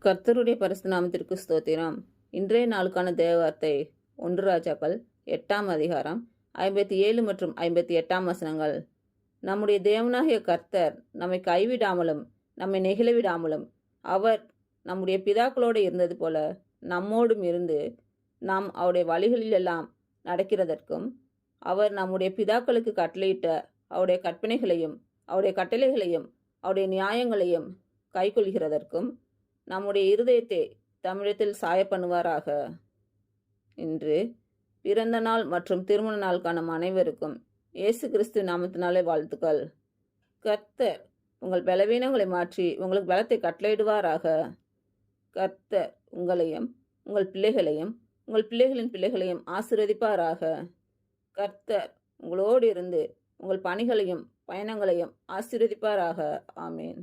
கர்த்தருடைய பரிசுத்த நாமத்திற்கு ஸ்தோத்திரம். இன்றைய நாளுக்கான தேவவார்த்தை 1 ராஜாக்கள் 8ஆம் அதிகாரம் 57 மற்றும் 58ஆம் வசனங்கள். நம்முடைய தேவனாகிய கர்த்தர் நம்மை கைவிடாமலும் நம்மை நெகிழவிடாமலும் அவர் நம்முடைய பிதாக்களோடு இருந்தது போல நம்மோடும் இருந்து நாம் அவருடைய வழிகளிலெல்லாம் நடக்கிறதற்கும், அவர் நம்முடைய பிதாக்களுக்கு கட்டளையிட்ட அவருடைய கற்பனைகளையும் அவருடைய கட்டளைகளையும் அவருடைய நியாயங்களையும் கைக்கொள்கிறதற்கும் நம்முடைய இருதயத்தை தமிழத்தில் சாய பண்ணுவாராக. இன்று பிறந்த நாள் மற்றும் திருமண நாள் காணும் அனைவருக்கும் இயேசு கிறிஸ்து நாமத்தினாலே வாழ்த்துக்கள். கர்த்தர் உங்கள் பலவீனங்களை மாற்றி உங்களுக்கு பலத்தை கட்டளையிடுவாராக. கர்த்தர் உங்களையும் உங்கள் பிள்ளைகளையும் உங்கள் பிள்ளைகளின் பிள்ளைகளையும் ஆசீர்வதிப்பாராக. கர்த்தர் உங்களோடு இருந்து உங்கள் பணிகளையும் பயணங்களையும் ஆசீர்வதிப்பாராக. ஆமேன்.